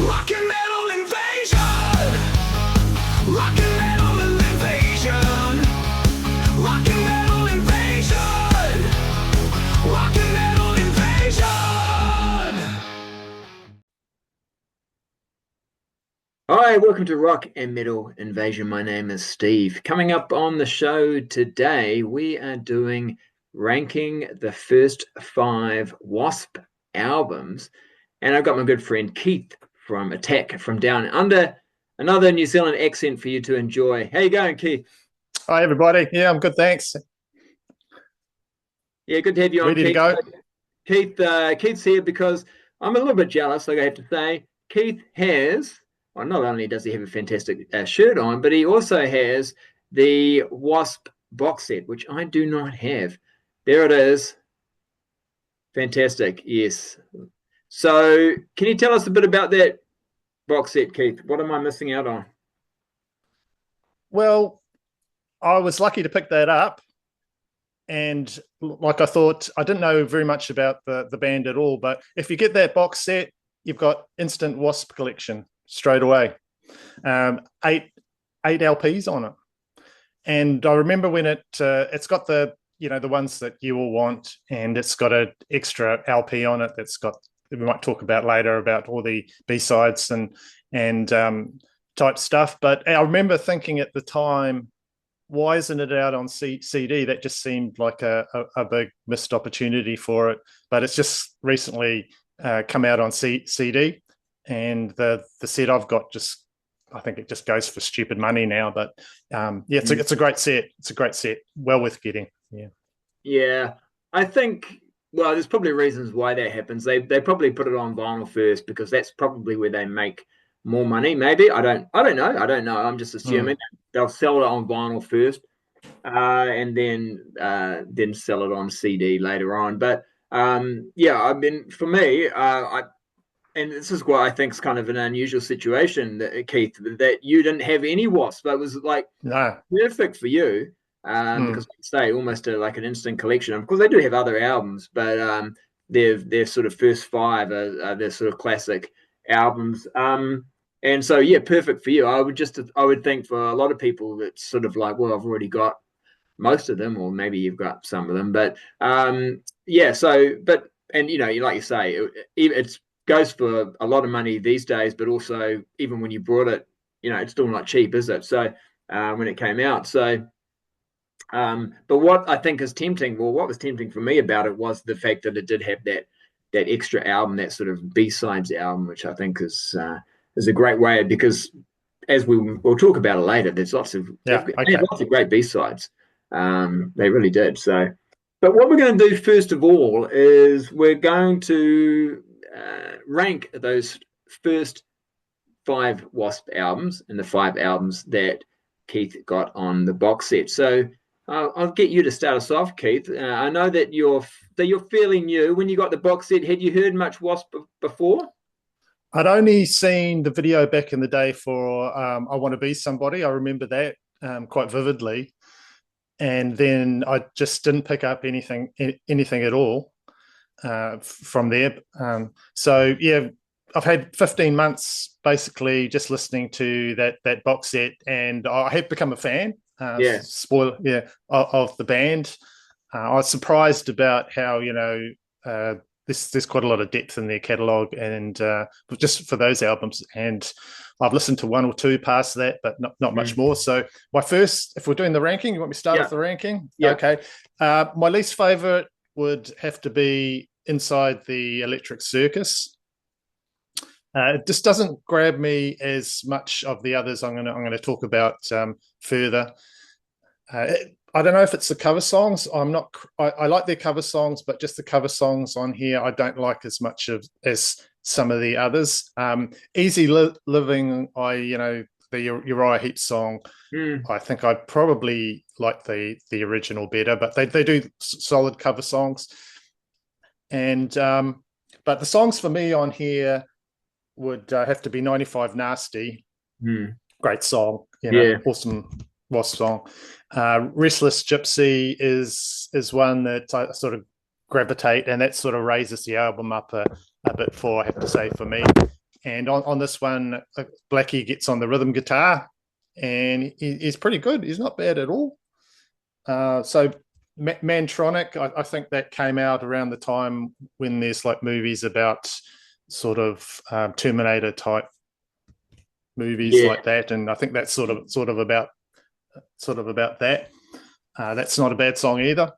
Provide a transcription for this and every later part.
Rock and metal invasion. Rock and metal invasion. Rock and metal invasion. Rock and metal invasion. Hi, welcome to Rock and Metal Invasion. My name is Steve. Coming up on the show today, we are doing ranking the first 5 W.A.S.P albums. And I've got my good friend Keith from Attack from Down Under. Another New Zealand accent for you to enjoy. How you going, Keith? Hi, everybody. Yeah, I'm good, thanks. Yeah, good to have you on, Ready Keith. to go? Keith's here because I'm a little bit jealous, like I have to say. Keith has, well, not only does he have a fantastic shirt on, but he also has the W.A.S.P box set, which I do not have. There it is. Fantastic, yes. So can you tell us a bit about that box set, Keith? What am I missing out on? Well, I was lucky to pick that up. And like I thought, I didn't know very much about the band at all. But if you get that box set, you've got instant W.A.S.P collection straight away. 8 LPs on it. And I remember when it's got the ones that you all want, and it's got an extra LP on it that's got, we might talk about later about all the B-sides and type stuff. But I remember thinking at the time, why isn't it out on CD? That just seemed like a big missed opportunity for it. But it's just recently come out on CD, and the set I've got I think it just goes for stupid money now. But it's a great set. It's a great set. Well worth getting. Yeah. Yeah, I think, well, there's probably reasons why that happens. They probably put it on vinyl first because that's probably where they make more money. Maybe I don't know. I'm just assuming they'll sell it on vinyl first, and then sell it on CD later on. But yeah, I mean, for me, and this is what I think is kind of an unusual situation, Keith, that you didn't have any W.A.S.P. It was like perfect for you. Because like I say, almost like an instant collection. Of course, they do have other albums, but their sort of first 5 are their sort of classic albums. And so yeah, perfect for you. I would think for a lot of people it's sort of like, well, I've already got most of them, or maybe you've got some of them, but yeah. So, but and like you say, it goes for a lot of money these days, but also even when you bought it, it's still not cheap, is it? So when it came out, so. But what I think is tempting, well, what was tempting for me about it was the fact that it did have that extra album, that sort of B-sides album, which I think is a great way, because as we'll talk about it later, there's lots of they have lots of great B-sides. They really did. So, but what we're going to do first of all is we're going to rank those first 5 W.A.S.P albums and the 5 albums that Keith got on the box set. So I'll get you to start us off, Keith. I know that you're fairly new. When you got the box set, had you heard much W.A.S.P before? I'd only seen the video back in the day for I Want to Be Somebody. I remember that quite vividly. And then I just didn't pick up anything at all from there. So, yeah, I've had 15 months basically just listening to that box set, and I have become a fan. Of the band. I was surprised about how there's quite a lot of depth in their catalogue, and just for those albums. And I've listened to 1 or 2 past that, but not much more. So my first, if we're doing the ranking, you want me to start with the ranking? Yeah. Okay. My least favourite would have to be Inside the Electric Circus. It just doesn't grab me as much of the others I'm going to talk about further. I don't know if it's the cover songs. I like their cover songs, but just the cover songs on here I don't like as much as some of the others. Easy Living, the Uriah Heep song. I think I probably like the original better, but they do solid cover songs. And but the songs for me on here would have to be 95 Nasty. Great song, awesome W.A.S.P song. Restless Gypsy is one that I sort of gravitate, and that sort of raises the album up a bit for, I have to say, for me. And on this one, Blackie gets on the rhythm guitar, and he's pretty good. He's not bad at all. So Mantronic, I think that came out around the time when there's like movies about sort of Terminator type movies like that, and I think that's sort of about that. That's not a bad song either.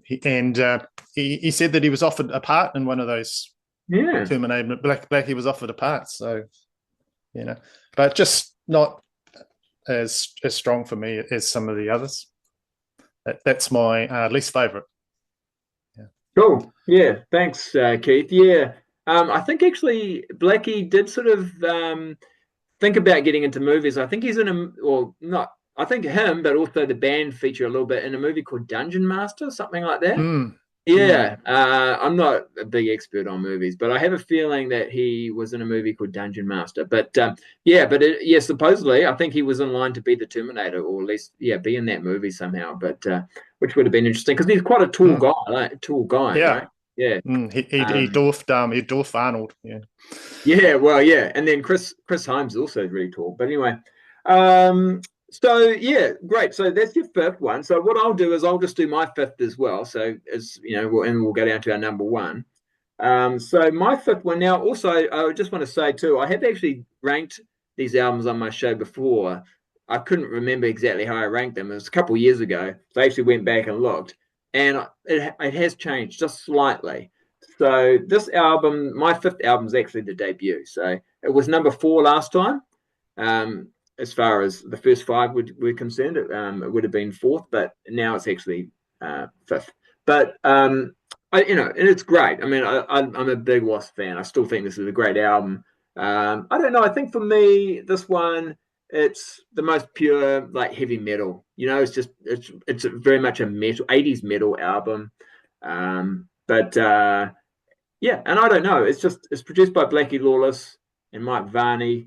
He said that he was offered a part in one of those Terminator. Blackie was offered a part, so but just not as strong for me as some of the others. That's my least favorite. Cool. Yeah. Thanks, Keith. Yeah. I think actually Blackie did sort of think about getting into movies. I think he's in not. I think him, but also the band feature a little bit in a movie called Dungeon Master, something like that. Yeah. I'm not a big expert on movies, but I have a feeling that he was in a movie called Dungeon Master. But supposedly I think he was in line to be the Terminator, or at least be in that movie somehow. But which would have been interesting because he's quite a tall guy, Yeah. right? Yeah. He dwarfed Arnold. Yeah. Yeah, well, yeah. And then Chris Himes also really tall. But anyway, so yeah, great. So that's your fifth one. So what I'll do is I'll just do my fifth as well. So as and we'll go down to our number one. So my fifth one now. Also, I just want to say too, I have actually ranked these albums on my show before. I couldn't remember exactly how I ranked them. It was a couple of years ago. So I actually went back and looked, and it has changed just slightly. So this album, my fifth album, is actually the debut. So it was number 4 last time. As far as the first 5 were concerned, it would have been 4th, but now it's actually 5th. But and it's great. I mean, I'm a big W.A.S.P fan. I still think this is a great album. I don't know. I think for me, this one, it's the most pure like heavy metal. It's very much a 80s metal album. Yeah, and I don't know. It's produced by Blackie Lawless and Mike Varney.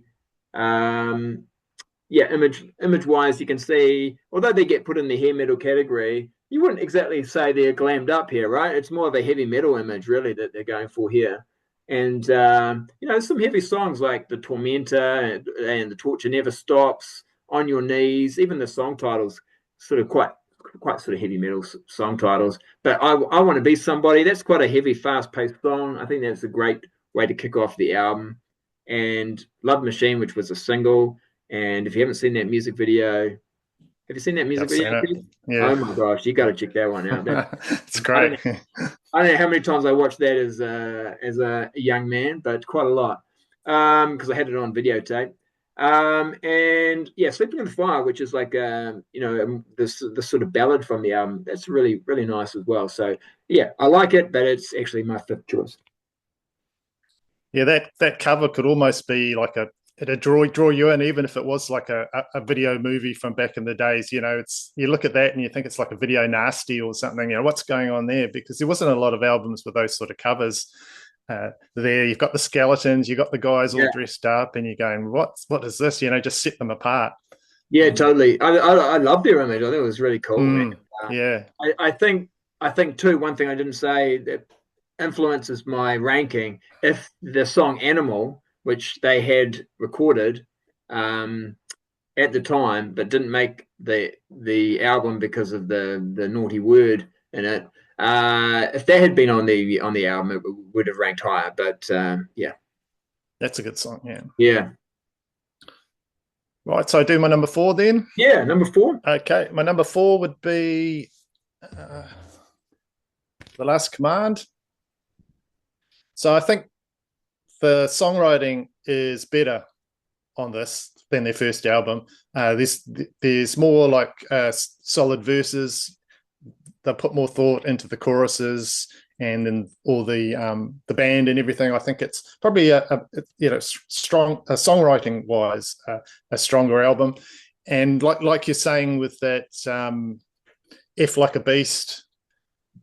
Image wise, you can see, although they get put in the hair metal category, you wouldn't exactly say they're glammed up here, right? It's more of a heavy metal image, really, that they're going for here. And there's some heavy songs like The Tormentor and The Torture Never Stops, On Your Knees. Even the song titles sort of quite sort of heavy metal song titles. But I Want to Be Somebody, that's quite a heavy, fast-paced song. I think that's a great way to kick off the album. And Love Machine, which was a single. And if you haven't seen that music video, have you seen that music video? Yeah. Oh my gosh, you got to check that one out. It's great. I don't know how many times I watched that as a young man, but quite a lot because I had it on videotape. And yeah, Sleeping in the Fire, which is like this sort of ballad from the album, that's really, really nice as well. So yeah, I like it, but it's actually my 5th choice. Yeah, that cover could almost be like it'd draw you in, even if it was like a video movie from back in the days. You look at that and you think it's like a video nasty or something. What's going on there? Because there wasn't a lot of albums with those sort of covers. There, you've got the skeletons, you've got the guys all dressed up, and you're going, what is this? Just set them apart. Yeah, totally. I love their image. I think it was really cool. Yeah. I think too, one thing I didn't say that influences my ranking, if the song Animal, which they had recorded at the time, but didn't make the album because of the naughty word in it. If that had been on the album, it would have ranked higher. But yeah, that's a good song. Yeah. Right. So I do my number 4 then. Yeah, number 4. Okay, my number 4 would be The Last Command. So I think the songwriting is better on this than their first album. There's more like solid verses. They put more thought into the choruses and then all the band and everything. I think it's probably strong songwriting wise, a stronger album. And like you're saying with that F Like a Beast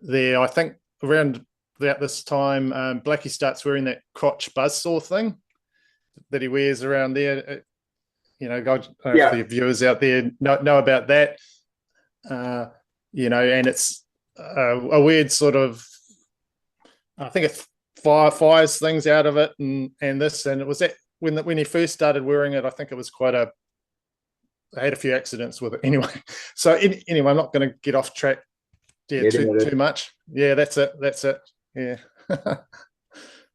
there, I think around about this time, Blackie starts wearing that crotch buzzsaw thing that he wears around there. God, if the viewers out there know about that. And it's a weird sort of, I think it fires things out of it, and this, and it was that when he first started wearing it, I think it was quite a. I had a few accidents with it anyway. So anyway, I'm not going to get off track. Yeah, too much. Yeah, that's it. Yeah,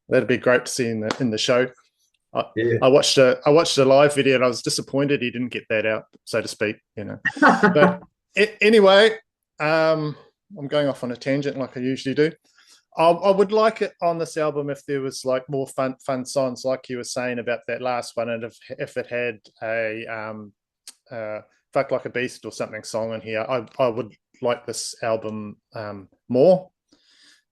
that'd be great to see in the show. I watched a live video and I was disappointed he didn't get that out, so to speak. But anyway, I'm going off on a tangent like I usually do. I would like it on this album if there was like more fun songs, like you were saying about that last one, and if it had a "Fuck Like a Beast" or something song in here, I would like this album more,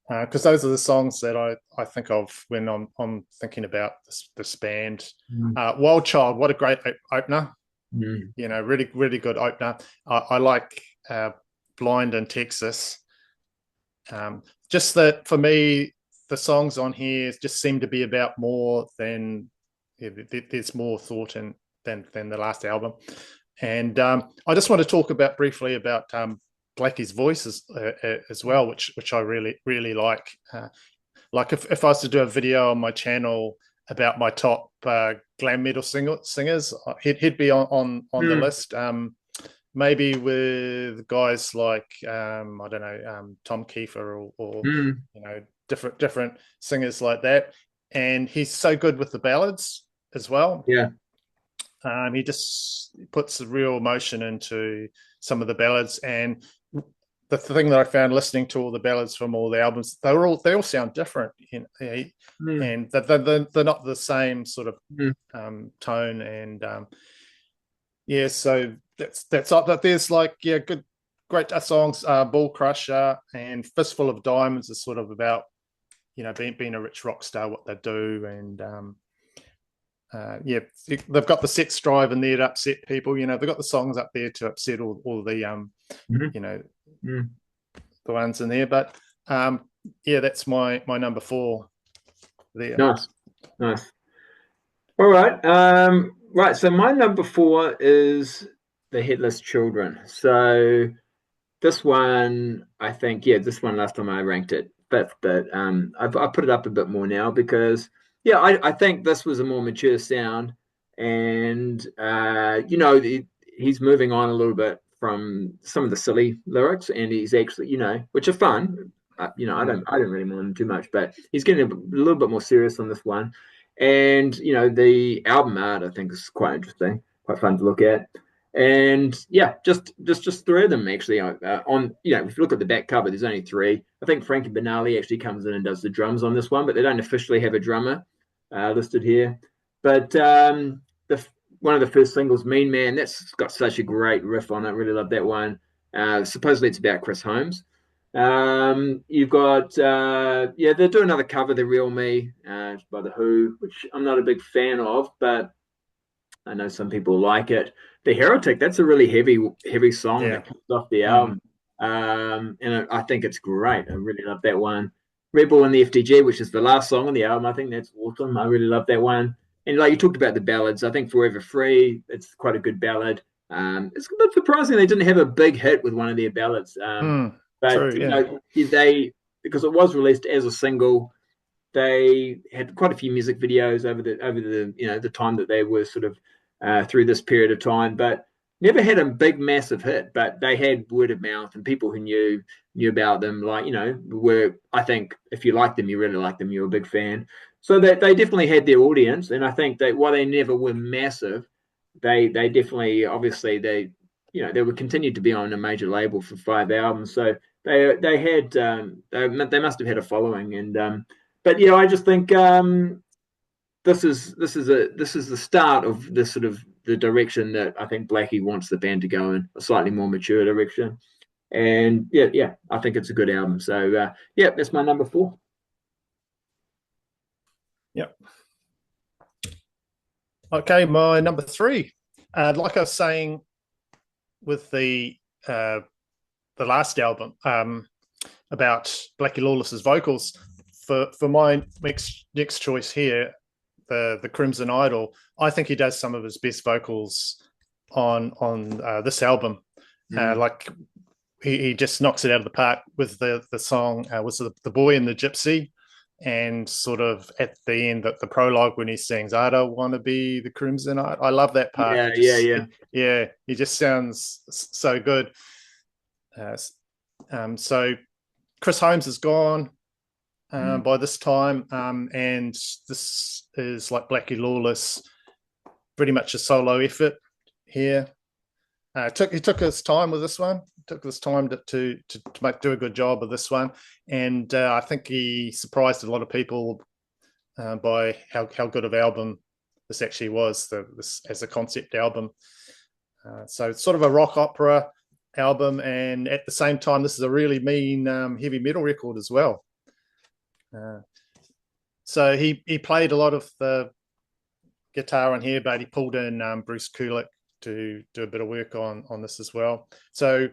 because those are the songs that I think of when I'm thinking about this band. Wild Child, what a great opener. Really, really good opener. I like Blind in Texas. Just that for me, the songs on here just seem to be about more than there's more thought in than the last album. And I just want to talk briefly about Blackie's voice as well, which I really, really like. Like if I was to do a video on my channel about my top glam metal singers, he'd be on the list. Maybe with guys like I don't know, Tom Kiefer or different singers like that. And he's so good with the ballads as well. Yeah. He just puts the real emotion into some of the ballads. And the thing that I found listening to all the ballads from all the albums, they all sound different, and they're not the same sort of tone. And so that's up. But there's like great songs. Ball Crusher and Fistful of Diamonds is sort of about being a rich rock star, what they do, and they've got the sex drive in there to upset people. They've got the songs up there to upset all the the ones in there. But that's my number 4 there. Nice. All right. Right. So my number 4 is the Headless Children. So this one, I think, this one last time I ranked it 5th, but I put it up a bit more now because I think this was a more mature sound, and he's moving on a little bit from some of the silly lyrics, and he's actually, which are fun. I don't really mind them too much, but he's getting a little bit more serious on this one. And the album art I think is quite interesting, quite fun to look at. And just 3 of them actually on. If you look at the back cover, there's only 3. I think Frankie Banali actually comes in and does the drums on this one, but they don't officially have a drummer listed here. But one of the first singles, Mean Man, that's got such a great riff on it. I really love that one. Supposedly it's about Chris Holmes. You've got they're doing another cover, The Real Me, by The Who, which I'm not a big fan of, but I know some people like it. The Heretic, that's a really heavy song that comes off the album. And I think it's great. I really love that one. Rebel and the FDG, which is the last song on the album, I think that's awesome. I really love that one. And like you talked about the ballads, I think Forever Free, it's quite a good ballad. It's a bit surprising they didn't have a big hit with one of their ballads. But true, they, because it was released as a single, they had quite a few music videos over the time that they were sort of through this period of time, but never had a big massive hit. But they had word of mouth, and people who knew about them, I think if you liked them, you really liked them, you were a big fan. So that they definitely had their audience, and I think that while they never were massive, they definitely, obviously, they would continue to be on a major label for 5 albums. So they must have had a following. And but I just think this is the start of this sort of the direction that I think Blackie wants the band to go in, a slightly more mature direction. And I think it's a good album. So that's my number 4. Yep. Okay, my number 3. Like I was saying with the last album about Blackie Lawless's vocals, for my next choice here, the Crimson Idol, I think he does some of his best vocals on this album. Like he just knocks it out of the park with the song was The Boy and the Gypsy. and sort of at the end, the prologue when he sings, "I don't want to be the Crimson." I love that part. Yeah. He just sounds so good. So Chris Holmes is gone by this time, and this is like Blackie Lawless, pretty much a solo effort here. He took his time with this one. Took this time to do a good job of this one, and I think he surprised a lot of people by how good of album this actually was. This as a concept album. So it's sort of a rock opera album, and at the same time, this is a really mean heavy metal record as well. So he played a lot of the guitar on here, but he pulled in Bruce Kulick to do a bit of work on this as well. So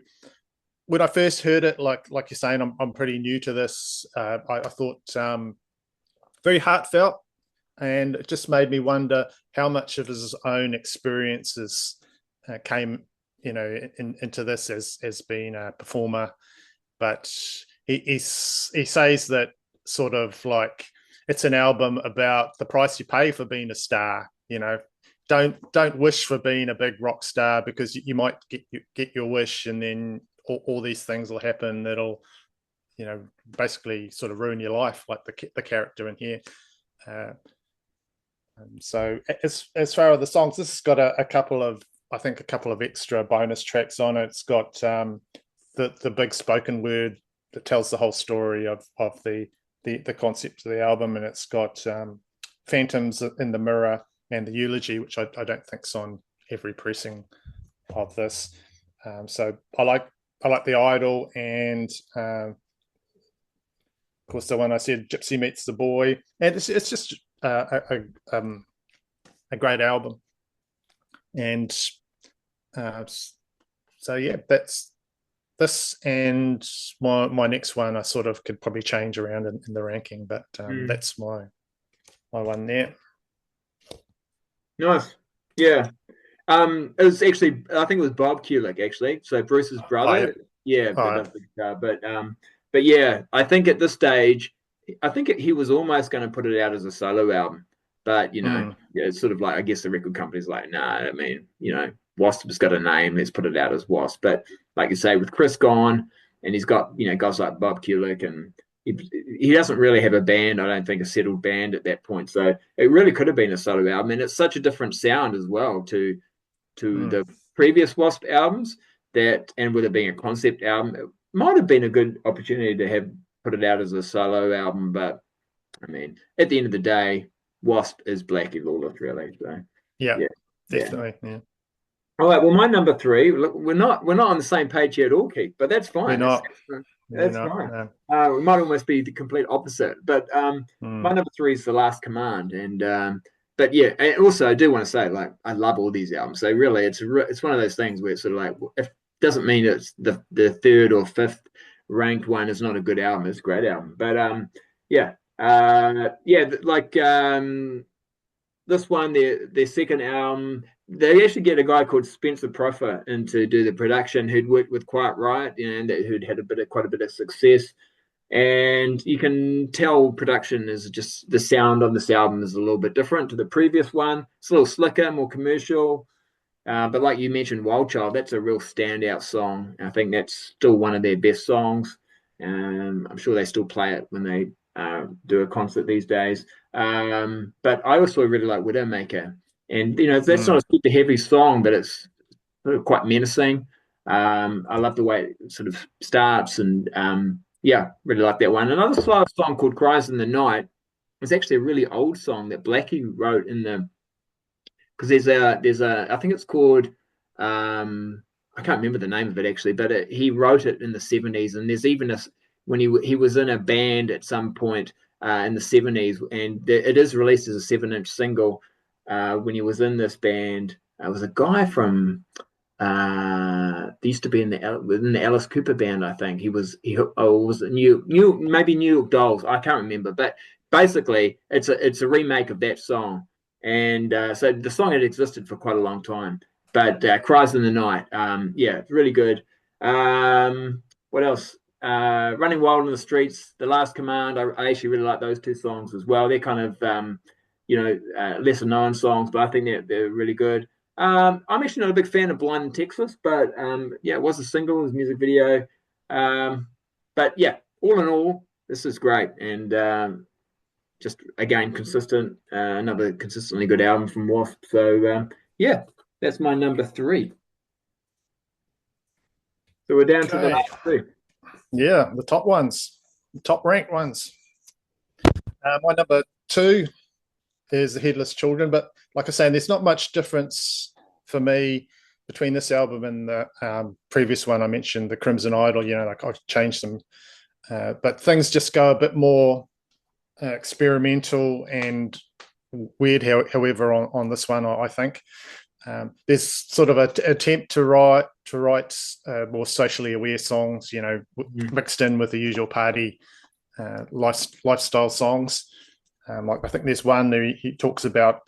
when I first heard it, like you're saying, I'm pretty new to this. I thought very heartfelt, and it just made me wonder how much of his own experiences came, into this as being a performer. But he says that sort of like it's an album about the price you pay for being a star. Don't wish for being a big rock star, because you might get your wish, and then all these things will happen that'll, basically sort of ruin your life, like the character in here. So as far as the songs, this has got a couple of extra bonus tracks on it. It's got the big spoken word that tells the whole story of the concept of the album, and it's got Phantoms in the Mirror and the Eulogy, which I don't think's on every pressing of this. So I like the Idol, and of course the one I said, Gypsy Meets the Boy, and it's just a great album. And so yeah, that's this, and my next one I sort of could probably change around in the ranking, but that's my one there. Nice. Yeah. It was actually, I think it was Bob Kulick, actually. So Bruce's brother. Yeah. But yeah, I think at this stage, he was almost going to put it out as a solo album. But, it's sort of like, I guess the record company's like, nah, I mean, W.A.S.P has got a name, let's put it out as W.A.S.P. But like you say, with Chris gone, and he's got, guys like Bob Kulick, and he doesn't really have a band, I don't think, a settled band at that point. So it really could have been a solo album, and it's such a different sound as well to the previous W.A.S.P albums, and with it being a concept album, it might have been a good opportunity to have put it out as a solo album. But I mean, at the end of the day, W.A.S.P is Blackie Lawless, really. So yeah, definitely. Yeah. All right. Well, my number 3. Look, we're not on the same page here at all, Keith. But that's fine. We're not. That's fine. No. We might almost be the complete opposite. But my number 3 is The Last Command, and but yeah, and also I do want to say, like, I love all these albums. So really, it's one of those things where it's sort of like, it doesn't mean it's the 3rd or 5th ranked one is not a good album. It's a great album. But this one, their second album, they actually get a guy called Spencer Proffer in to do the production, who'd worked with Quiet Riot, and who'd had quite a bit of success. And you can tell production is just, the sound on this album is a little bit different to the previous one. It's a little slicker, more commercial. But like you mentioned, Wild Child, that's a real standout song. I think that's still one of their best songs. I'm sure they still play it when they do a concert these days. But I also really like Widowmaker. And, that's not a super heavy song, but it's sort of quite menacing. I love the way it sort of starts, and really like that one. Another slow song called Cries in the Night is actually a really old song that Blackie wrote because there's a I think it's called I can't remember the name of it actually, but he wrote it in the 70s, and there's even when he was in a band at some point in the 70s, and it is released as a 7-inch single. When he was in this band, it was a guy from they used to be in the Alice Cooper band, I think. Was it maybe New York Dolls? I can't remember, but basically it's a remake of that song, and so the song had existed for quite a long time. But Cries in the Night, really good. What else? Running Wild in the Streets, The Last Command. I actually really like those two songs as well. They're kind of lesser known songs, but I think they're really good. I'm actually not a big fan of Blind in Texas, but yeah, it was a single, it was a music video. But yeah, all in all, this is great, and just again consistent. Another consistently good album from W.A.S.P. So yeah, that's my number 3. So we're down to the Okay. last 2. Yeah, the top ones, the top ranked ones. My number 2 is the Headless Children, but like I say, there's not much difference for me between this album and the previous one I mentioned, the Crimson Idol. Like I've changed them, but things just go a bit more experimental and weird. However, on this one, I think there's sort of an attempt to write more socially aware songs, mixed in with the usual party lifestyle songs. Like I think there's one there he talks about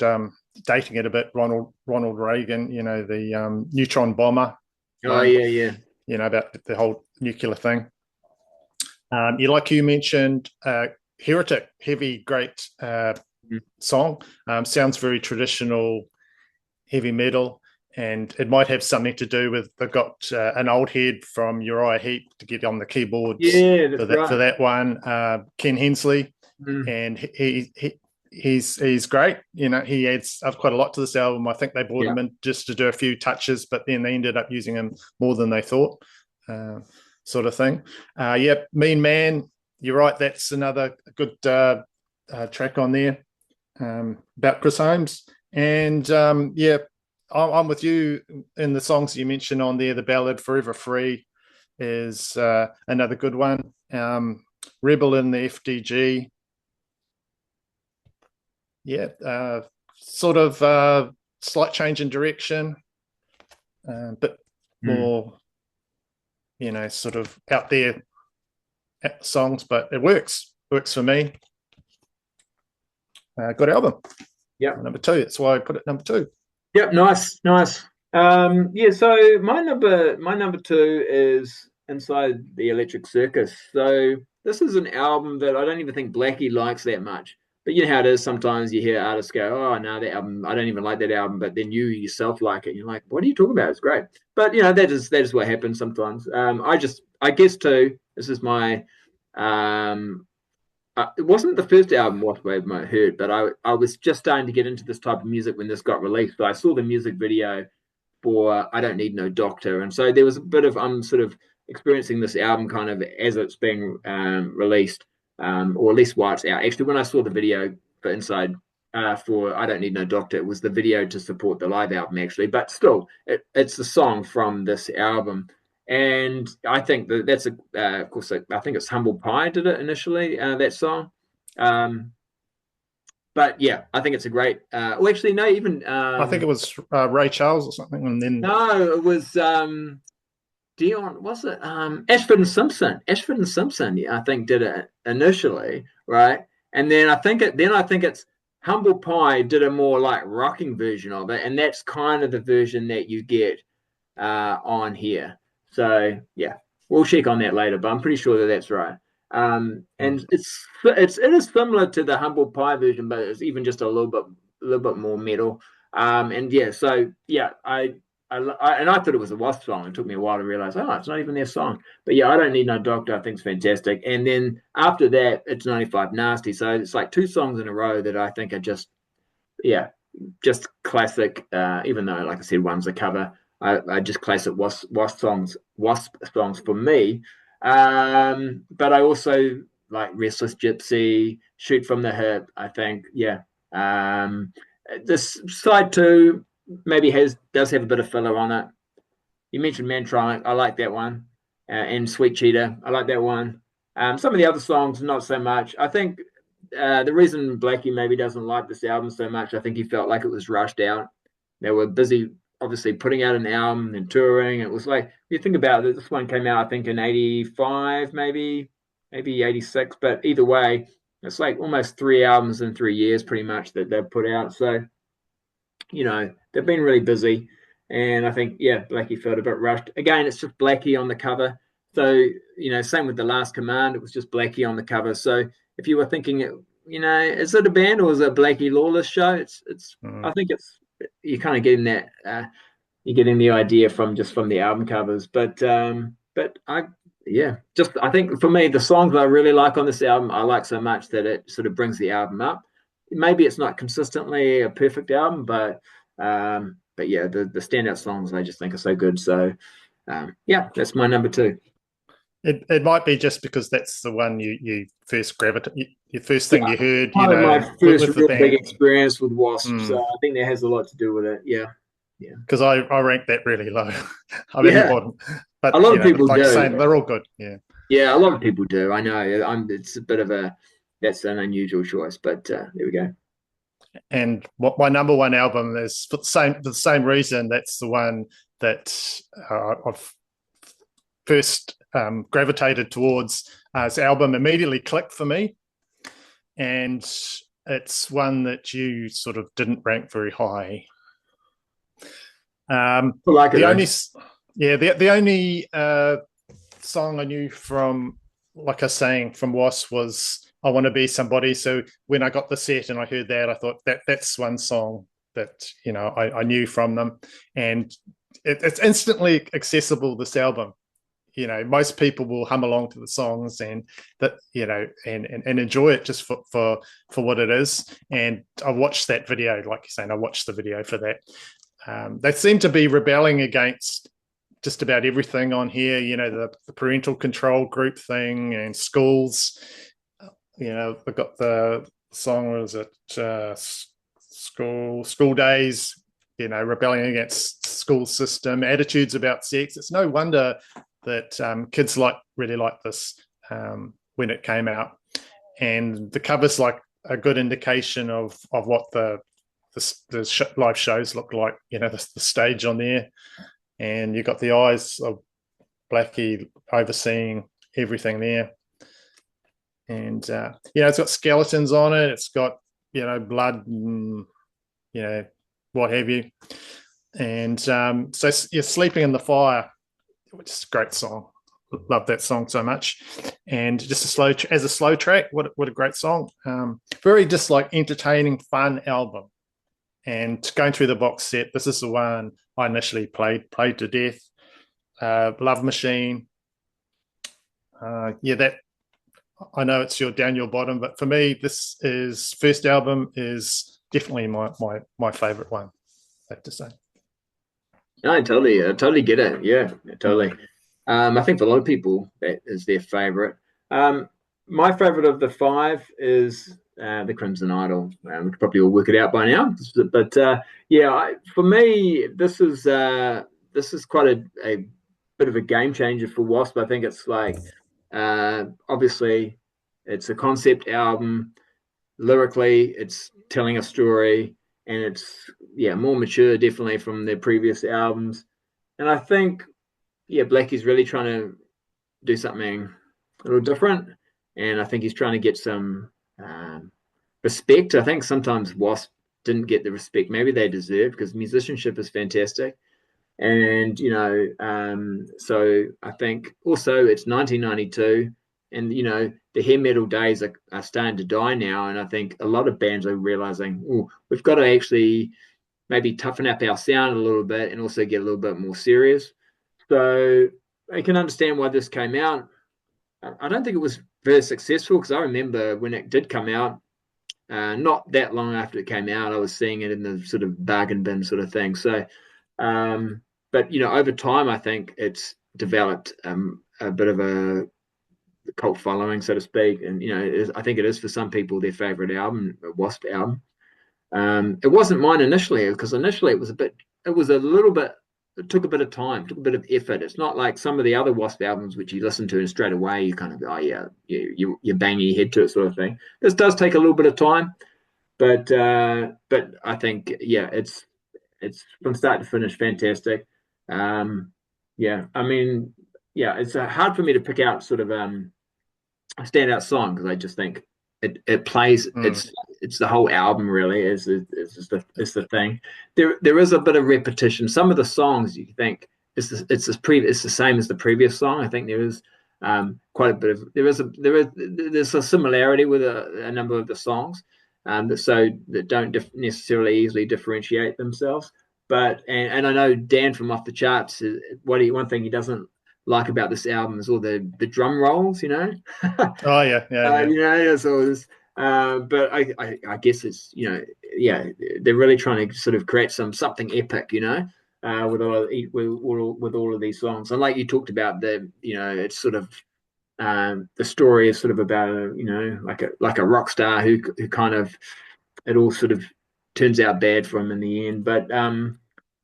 dating it a bit, Ronald Reagan, the neutron bomber. Oh yeah. About the whole nuclear thing. You mentioned Heretic, heavy, great song. Sounds very traditional heavy metal, and it might have something to do with they've got an old head from Uriah Heep to get on the keyboards. Yeah, that's for right. that one. Ken Hensley, and he's great. He adds up quite a lot to this album. I think they brought him in just to do a few touches, but then they ended up using him more than they thought, sort of thing. Mean Man, you're right. That's another good track on there about Chris Holmes. And I'm with you in the songs you mentioned on there. The ballad Forever Free is another good one. Rebel in the FDG. Sort of slight change in direction, but more, sort of out there songs, but it works for me. Good album. Yeah, number 2. That's why I put it number 2. Yep, nice. So my number 2 is Inside the Electric Circus. So this is an album that I don't even think Blackie likes that much. But you know how it is, sometimes you hear artists go, oh no, that album, I don't even like that album, but then you yourself like it, and you're like, what are you talking about? It's great. But that is what happens sometimes. I guess too, this is my it wasn't the first album W.A.S.P. I heard, but I was just starting to get into this type of music when this got released. So I saw the music video for I Don't Need No Doctor, and so there was a bit of sort of experiencing this album kind of as it's being released, or at least while it's out. Actually, when I saw the video for Inside for I Don't Need No Doctor, it was the video to support the live album actually, but still, it's the song from this album. And I think that's of course, I think it's Humble Pie did it initially, that song. But yeah, I think it's a great. Actually, no, even I think it was Ray Charles or something, and then no, it was Dion. Was it Ashford and Simpson? Ashford and Simpson, yeah, I think did it initially, right? And then I think it's Humble Pie did a more like rocking version of it, and that's kind of the version that you get on here. So yeah, we'll check on that later, but I'm pretty sure that's right. And it is similar to the Humble Pie version, but it's even just a little bit more metal. And yeah, so yeah, I thought it was a W.A.S.P. song. It took me a while to realize, it's not even their song. But yeah, I Don't Need No Doctor, I think is fantastic. And then after that, it's 95 Nasty. So it's like 2 songs in a row that I think are just classic. Even though, like I said, one's a cover. I just classic W.A.S.P. songs for me. But I also like Restless Gypsy, Shoot from the Hip. I think, this side 2 maybe does have a bit of filler on it. You mentioned Mantronic, I like that one, and Sweet Cheetah, I like that one. Some of the other songs, not so much. I think the reason Blackie maybe doesn't like this album so much, I think he felt like it was rushed out. They were busy, obviously, putting out an album and touring. It was like, if you think about it, this one came out, I think, in 85, maybe 86. But either way, it's like almost 3 albums in 3 years, pretty much, that they've put out. So, they've been really busy. And I think, Blackie felt a bit rushed. Again, it's just Blackie on the cover. So, same with The Last Command. It was just Blackie on the cover. So if you were thinking, is it a band or is it a Blackie Lawless show? I think you're kind of getting that, you're getting the idea from the album covers. But I think for me, the songs I really like on this album, I like so much that it sort of brings the album up. Maybe it's not consistently a perfect album, but yeah, the standout songs I just think are so good. So yeah, that's my number two. It might be just because that's the one you first gravitate, your first thing you heard, One of my first with the real big band. experience with W.A.S.P. So I think that has a lot to do with it. Yeah. Because I rank that really low. I'm in the Yeah. bottom, but A lot of people like do. saying, they're all good. Yeah. Yeah, a lot of people do. I know. It's a bit of that's an unusual choice, but there we go. And what my number one album is for the same reason. That's the one that I've first gravitated towards. This album immediately clicked for me, and it's one that you sort of didn't rank very high. The only song I knew from, like I was saying, from W.A.S.P. was I Want to Be Somebody. So when I got the set and I heard that, I thought that's one song that I knew from them, and it's instantly accessible, this album. Most people will hum along to the songs and that and enjoy it just for what it is. And I watched that video, like you're saying, I watched the video for that. They seem to be rebelling against just about everything on here, the parental control group thing and schools. They've got the song, was it school days, rebelling against school system, attitudes about sex. It's no wonder that kids really like this when it came out. And the cover's like a good indication of what the live shows look like, the stage on there. And you've got the eyes of Blackie overseeing everything there. And, it's got skeletons on it. It's got, blood and, what have you. And so you're Sleeping in the Fire, which is a great song. Love that song so much. And just as a slow track, what a great song. Very just like entertaining, fun album. And going through the box set, this is the one I initially played to death. Love Machine. That I know it's down your bottom, but for me, this first album is definitely my favorite one, I have to say. No, I totally get it. Yeah, totally. I think for a lot of people that is their favorite. My favorite of the five is the Crimson Idol. We could probably all work it out by now, but for me, this is quite a bit of a game changer for W.A.S.P. I think it's like obviously it's a concept album. Lyrically, it's telling a story, and it's more mature definitely from their previous albums. And I think Blackie's really trying to do something a little different, and I think he's trying to get some respect. I think sometimes W.A.S.P. didn't get the respect maybe they deserve, because musicianship is fantastic. And so I think also it's 1992, and the hair metal days are starting to die now, and I think a lot of bands are realizing, we've got to actually maybe toughen up our sound a little bit and also get a little bit more serious. So I can understand why this came out. I don't think it was very successful, because I remember when it did come out, not that long after it came out, I was seeing it in the sort of bargain bin sort of thing. So, but over time, I think it's developed a bit of a cult following, so to speak. And I think it is for some people their favorite album, a W.A.S.P. album. It wasn't mine initially, because initially it took a bit of time, took a bit of effort. It's not like some of the other W.A.S.P. albums which you listen to and straight away you kind of you bang your head to it, sort of thing. This does take a little bit of time, but I think it's from start to finish fantastic. It's hard for me to pick out sort of a standout song, because I just think it plays. It's the whole album really is the thing. There is a bit of repetition. Some of the songs you think it's the same as the previous song. I think there is quite a bit of there's a similarity with a number of the songs, that don't necessarily easily differentiate themselves. But and I know Dan from Off the Charts, one thing he doesn't like about this album is all the drum rolls, you know. Oh yeah, yeah. You know, so it's, but I guess it's, you know, yeah, they're really trying to sort of create something epic, you know, with all of these songs. And like you talked about, you know, it's sort of the story is sort of about you know, like a rock star who kind of, it all sort of turns out bad for him in the end. But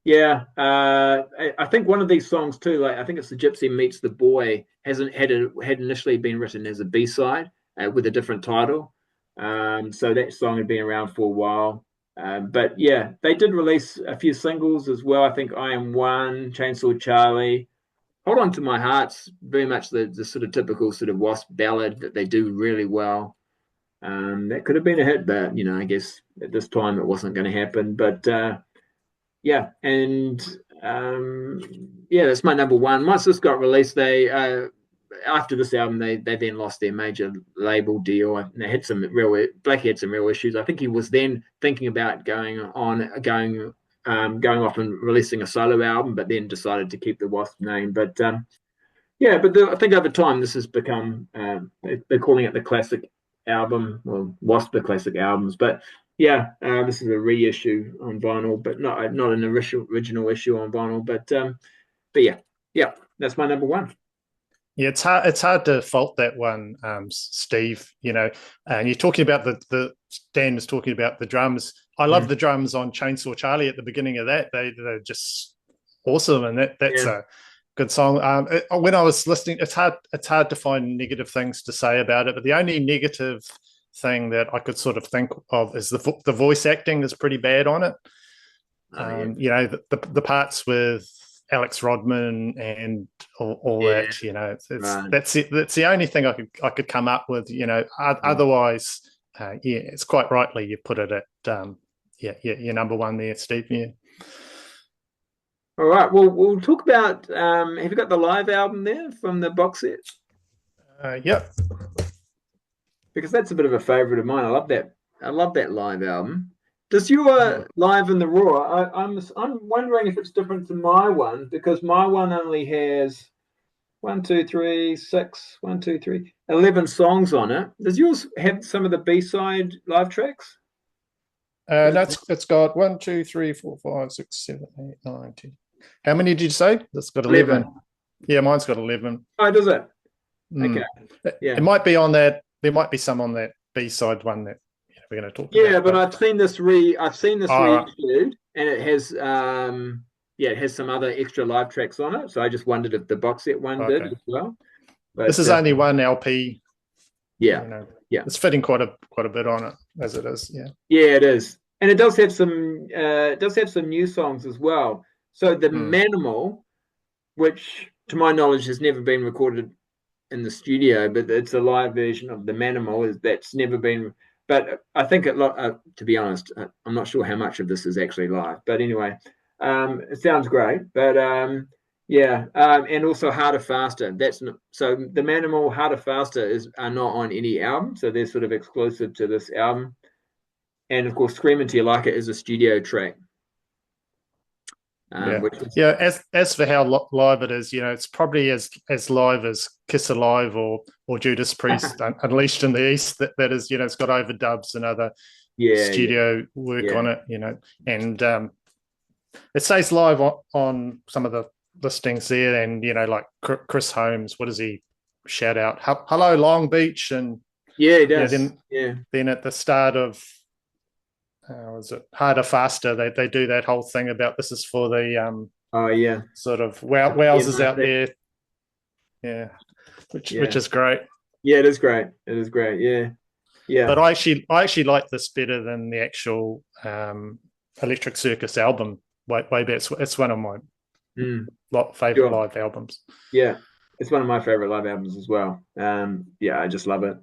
yeah, I think one of these songs too, like I think it's the Gypsy Meets the Boy, had initially been written as a B-side with a different title. So that song had been around for a while. But yeah, they did release a few singles as well. I think I Am One, Chainsaw Charlie, Hold On to My Heart's very much the sort of typical sort of W.A.S.P ballad that they do really well. That could have been a hit, but you know, I guess at this time it wasn't going to happen. But yeah, and yeah, that's my number one. Once this got released, they after this album, they then lost their major label deal, and they had some Blackie had some real issues. I think he was then thinking about going off and releasing a solo album, but then decided to keep the W.A.S.P name. But yeah, but I think over time this has become they're calling it the classic album, or W.A.S.P the classic albums. But yeah, this is a reissue on vinyl, but not an original issue on vinyl. But yeah, that's my number one. Yeah, it's hard to fault that one, Steve. You know, and you're talking about the Dan was talking about the drums. I love the drums on Chainsaw Charlie at the beginning of that. They're just awesome, and that's a good song. When I was listening, it's hard to find negative things to say about it, but the only negative thing that I could sort of think of is the voice acting is pretty bad on it. You know, the parts with Alex Rodman and all that, you know, that's it. That's the only thing I could come up with, you know. Otherwise, yeah, it's quite rightly you put it at your number one there, Steve. Yeah. All right. Well, we'll talk about. Have you got the live album there from the box set? Yep. Because that's a bit of a favorite of mine. I love that live album. Does your Live in the Raw? I'm wondering if it's different to my one, because my one only has 11 songs on it. Does yours have some of the B-side live tracks? No, it's got 1, 2, 3, 4, 5, 6, 7, 8, 9, 10. How many did you say? It's got 11. Yeah, mine's got 11. Oh, does it? Okay. Yeah. It might be on that. There might be some on that B-side one that we're going to talk about. Yeah, but I've seen this reissued, and it has it has some other extra live tracks on it. So I just wondered if the box set one did as well. But this is only one LP. Yeah, you know, yeah, it's fitting quite a bit on it as it is. Yeah, yeah, it is, and it does have some new songs as well. So the Manimal, which to my knowledge has never been recorded in the studio, but it's a live version of the Manimal that's never been. But I think to be honest, I'm not sure how much of this is actually live. But anyway, it sounds great. But and also Harder Faster. So the Manimal, Harder Faster are not on any album, so they're sort of exclusive to this album. And of course, Screaming Till You Like It is a studio track. As for how live it is, you know, it's probably as live as Kiss Alive or Judas Priest Unleashed in the East. That is, you know, it's got overdubs and other studio work on it, you know, and it says live on some of the listings there, and you know, like Chris Holmes, what does he shout out? Hello Long Beach, and he does. Then at the start of was it Harder Faster? They do that whole thing about this is for the sort of wowzers out there, which is great. Yeah, it is great. It is great. Yeah. But I actually like this better than the actual Electric Circus album. Way back. It's one of my favorite live albums. Yeah, it's one of my favorite live albums as well. I just love it.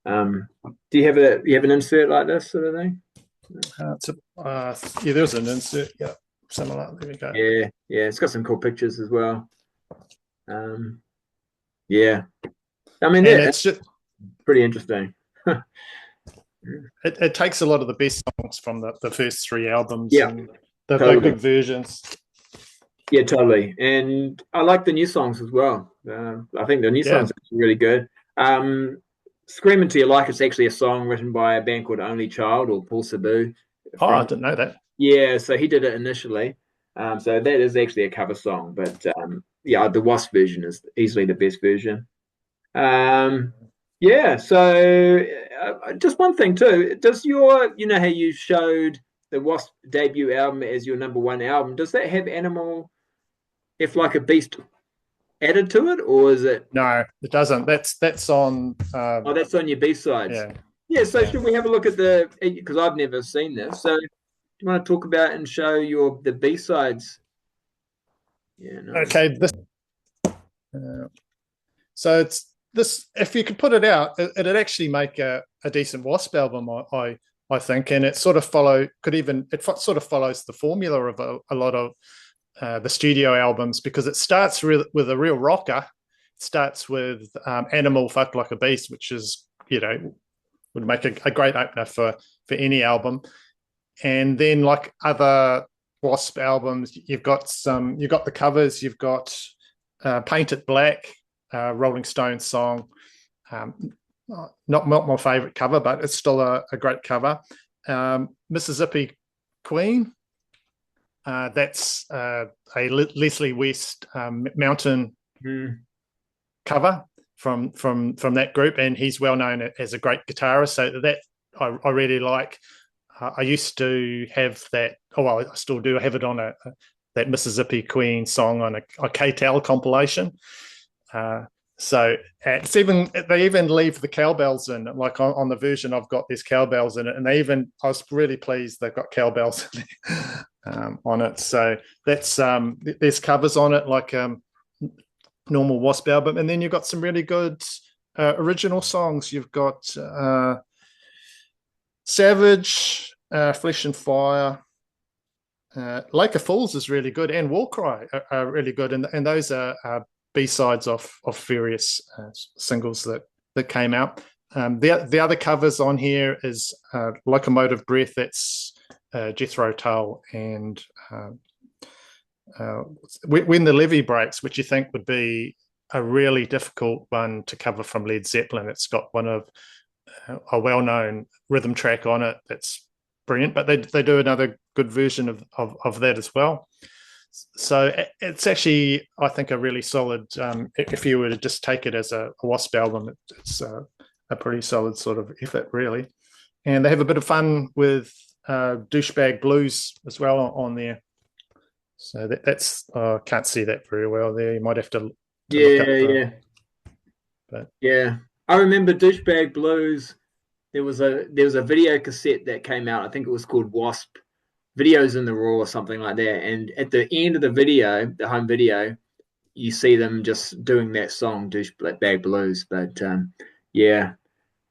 Do you have an insert like this sort of thing? There's an insert. Yeah. similar. There we go. Yeah, yeah, it's got some cool pictures as well. Yeah, I mean, And it's it's just pretty interesting. it takes a lot of the best songs from the first three albums Yeah, and the totally. good versions. Yeah, totally. And I like the new songs as well. I think the new Yeah. songs are really good. Scream Until You Like It's actually a song written by a band called Only Child or Paul Cebu Oh, I from, didn't know that. yeah, so he did it initially. So that is actually a cover song, but yeah, the Wasp version is easily the best version. Um, yeah, so just one thing too. Does your, you know how you showed the Wasp debut album as your number one album, does that have Animal If Like a Beast added to it, or is it? No, it doesn't. That's on. Oh, that's on your B sides. Yeah. Yeah. So Yeah. should we have a look at the? Because I've never seen this. So do you want to talk about and show the B sides? Yeah. Nice. Okay. So it's this. If you could put it out, it'd actually make a decent Wasp album. I think, and it sort of sort of follows the formula of a lot of the studio albums, because it starts with a real rocker. It starts with Animal Fuck Like a Beast, which is, would make a great opener for any album. And then, like other Wasp albums, you've got the covers. You've got Paint It Black, Rolling Stones song. Not my favorite cover, but it's still a great cover. Mississippi Queen. That's a Leslie West Mountain cover from that group, and he's well known as a great guitarist. So that I really like. I used to have that. Oh well, I still do. I have it on that Mississippi Queen song on a K-Tel compilation. So it's they even leave the cowbells in, like on the version I've got. There's cowbells in it, and I was really pleased they've got cowbells in there, on it. So that's there's covers on it, like normal Wasp album, and then you've got some really good original songs. You've got Savage, Flesh and Fire. Lake of Fools is really good, and Warcry are really good, and those are B-sides of various singles that came out. The other covers on here is Locomotive Breath, that's Jethro Tull, and When the Levee Breaks, which you think would be a really difficult one to cover from Led Zeppelin. It's got one of a well-known rhythm track on it that's brilliant, but they do another good version of that as well. So it's actually, I think, a really solid, if you were to just take it as a Wasp album, it's a pretty solid sort of effort, really. And they have a bit of fun with Douchebag Blues as well on there. So that's can't see that very well there. You might have to look up. But yeah, I remember Douchebag Blues. There was a video cassette that came out. I think it was called Wasp Videos in the Raw or something like that. And at the end of the video, the home video, you see them just doing that song, Douchebag Blues. But yeah.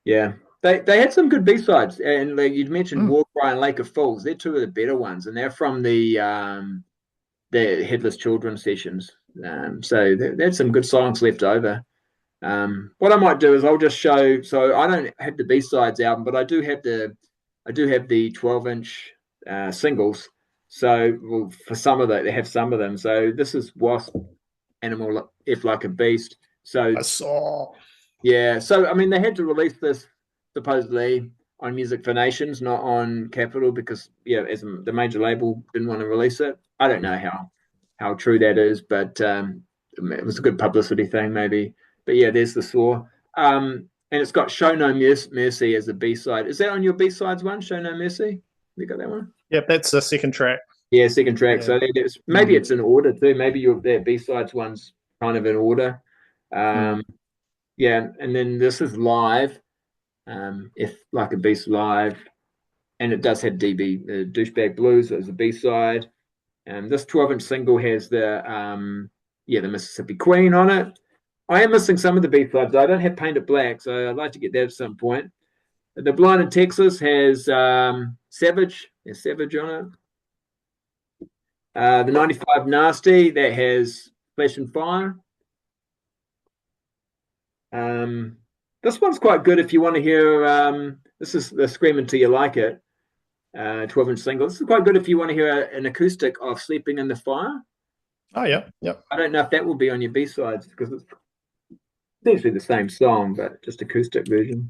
They had some good B-sides. And like you'd mentioned Warcry and Lake of Fools. They're two of the better ones. And they're from the Headless Children sessions. So they had some good songs left over. What I might do is I'll just show. So I don't have the B-sides album, but I do have the 12-inch singles. So for some of that, they have some of them. So this is Wasp, Animal If Like a Beast. So I saw. Yeah. So I mean, they had to release this supposedly on Music for Nations, not on Capitol, because as the major label didn't want to release it. I don't know how true that is, but it was a good publicity thing, maybe. But yeah, there's the Saw. And it's got Show No Mercy as a B-side. Is that on your B-sides one, Show No Mercy? You got that one? Yep, that's the second track. Yeah, second track. Yeah. So maybe it's in order too. Maybe that B-sides one's kind of in order. Yeah, and then this is live. If Like a Beast live, and it does have Douchebag Blues as a B-side. This 12-inch single has the Mississippi Queen on it. I am missing some of the B-sides. I don't have Paint It Black, so I'd like to get that at some point. The Blind in Texas has Savage. There's Savage on The 95 Nasty, that has Flesh and Fire. This one's quite good if you want to hear. This is the Scream Until You Like It, 12-inch single. This is quite good if you want to hear an acoustic of Sleeping in the Fire. Oh yeah, yep. I don't know if that will be on your B-sides because it's essentially the same song, but just acoustic version.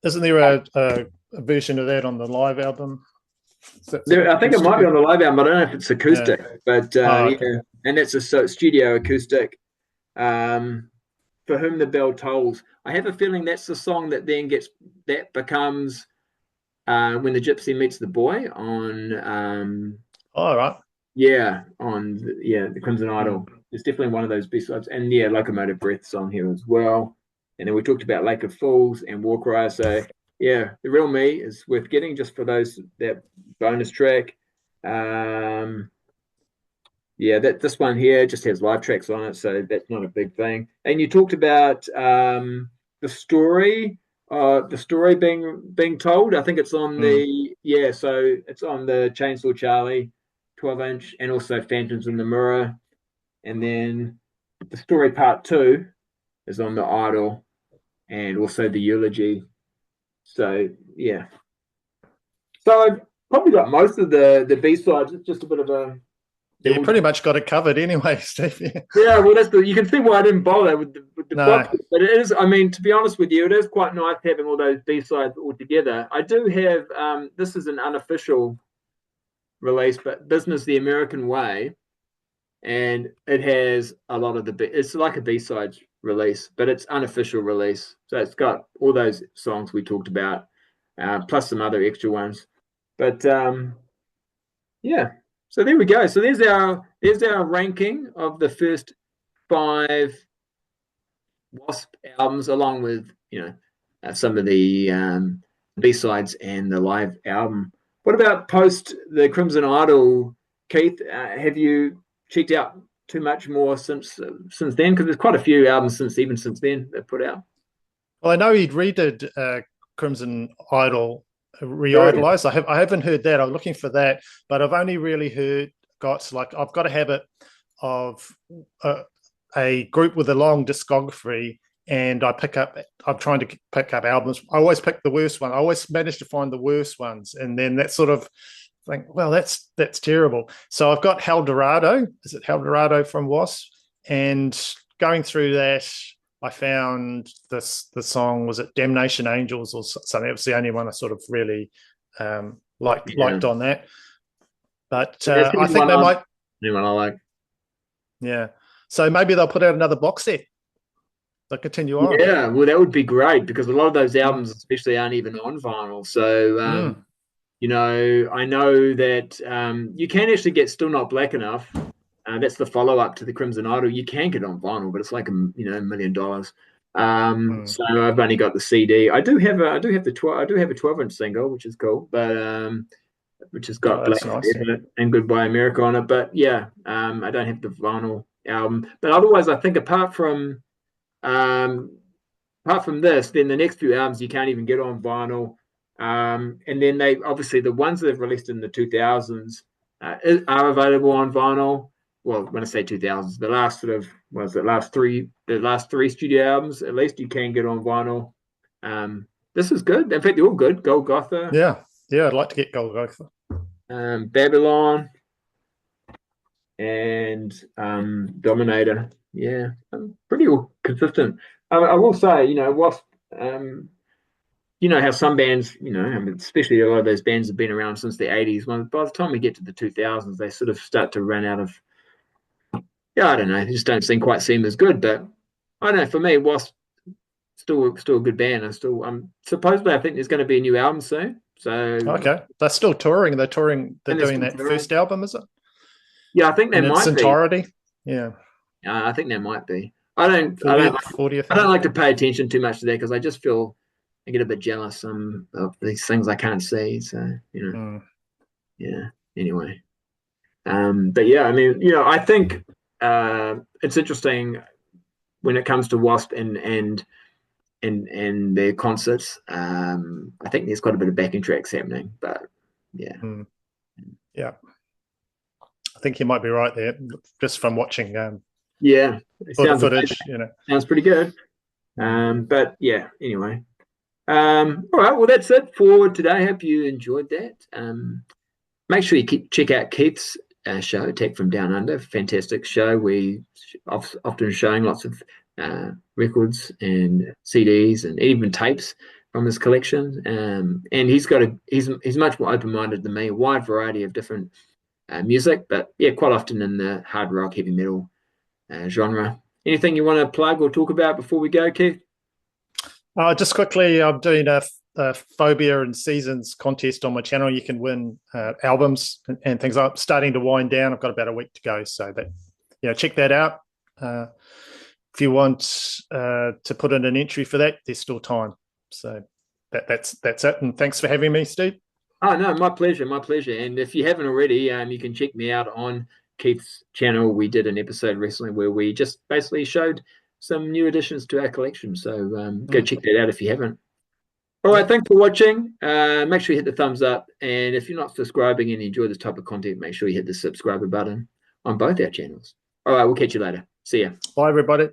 Isn't there a version of that on the live album? I think it might be on the live album, but I don't know if it's acoustic. Yeah. But Okay. yeah, and it's a studio acoustic. For Whom the Bell Tolls. I have a feeling that's the song that then becomes When the Gypsy Meets the Boy on All right. the Crimson Idol. It's definitely one of those B-sides. And yeah, Locomotive Breath's on here as well. And then we talked about Lake of Fools and War Cry. So yeah, The Real Me is worth getting just for that bonus track. Yeah, this one here just has live tracks on it, so that's not a big thing. And you talked about the story being told. I think it's on so it's on the Chainsaw Charlie 12-inch, and also Phantoms in the Mirror. And then the story part 2 is on the Idol, and also the Eulogy. So yeah, so I've probably got most of the B-sides. It's just a bit of a you pretty much got it covered anyway, Steve. Yeah, well, you can see why I didn't bother with the No. box, but it is. I mean, to be honest with you, it is quite nice having all those B-sides all together. I do have this is an unofficial release, but Business the American Way, and it has a lot of it's like a B-sides release, but it's unofficial release, so it's got all those songs we talked about, plus some other extra ones. But yeah. So there we go. So there's our ranking of the first 5 W.A.S.P albums, along with some of the B-sides and the live album. What about post the Crimson Idol, Keith? Have you checked out too much more since then? Because there's quite a few albums since then they've put out. Well, I know he'd redid Crimson Idol re-idolized. I haven't heard that. I'm looking for that, but I've only really I've got a habit of a group with a long discography, and I'm trying to pick up albums. I always pick the worst one. I always manage to find the worst ones, and then that sort of think, well, that's terrible. So I've got Hell Dorado. Is it Hell Dorado from W.A.S.P? And going through that, I found the song, was it Damnation Angels or something? It was the only one I sort of really liked on that. But I think they might. Anyone I like. Yeah. So maybe they'll put out another box set. They'll continue on. Yeah, well, that would be great because a lot of those albums, especially, aren't even on vinyl. So, I know that you can actually get Still Not Black Enough. That's the follow-up to the Crimson Idol. You can get on vinyl, but it's like $1 million. So I've only got the CD. I do have a 12-inch single, which is cool, but which has got Black nice. and Goodbye America on it. But yeah, I don't have the vinyl album. But otherwise, I think apart from this, then the next few albums you can't even get on vinyl. And then they obviously the ones that they've released in the 2000s are available on vinyl. Well, when I say 2000s, the last three studio albums, at least you can get on vinyl. This is good. In fact, they're all good. Golgotha. Yeah, I'd like to get Golgotha. Babylon and Dominator. Yeah, pretty consistent. I will say, W.A.S.P. How some bands, especially a lot of those bands have been around since the 80s. Well, by the time we get to the 2000s, they sort of start to run out of. Yeah, I don't know. They just don't seem as good. But I don't know. For me, W.A.S.P. still a good band. Supposedly I think there's going to be a new album soon. So okay, they're still touring. They're doing that first album, is it? Yeah, I think they might be. Entirety. Yeah, I think there might be. I don't like to pay attention too much to that because I just feel I get a bit jealous of these things I can't see. So yeah. Anyway, but yeah, I mean, I think it's interesting when it comes to W.A.S.P. and their concerts. I think there's quite a bit of backing tracks happening, but yeah. Yeah. I think you might be right there, just from watching Yeah, it sounds footage. sounds pretty good. But yeah, anyway. All right, well, that's it for today. Hope you enjoyed that. Make sure you check out Keith's show, Tech from Down Under. Fantastic show. We often showing lots of records and CDs and even tapes from his collection. And he's much more open-minded than me. A wide variety of different music, but yeah, quite often in the hard rock, heavy metal genre. Anything you want to plug or talk about before we go, Keith? Just quickly, I'm doing a Phobia and Seasons contest on my channel. You can win albums and things. I'm starting to wind down. I've got about a week to go, so that check that out. If you want to put in an entry for that, there's still time. So that's it. And thanks for having me, Steve. Oh no, my pleasure, my pleasure. And if you haven't already, you can check me out on Keith's channel. We did an episode recently where we just basically showed some new additions to our collection. So go check that out if you haven't. All right, thanks for watching. Make sure you hit the thumbs up. And if you're not subscribing and you enjoy this type of content, make sure you hit the subscriber button on both our channels. All right, we'll catch you later. See ya. Bye, everybody.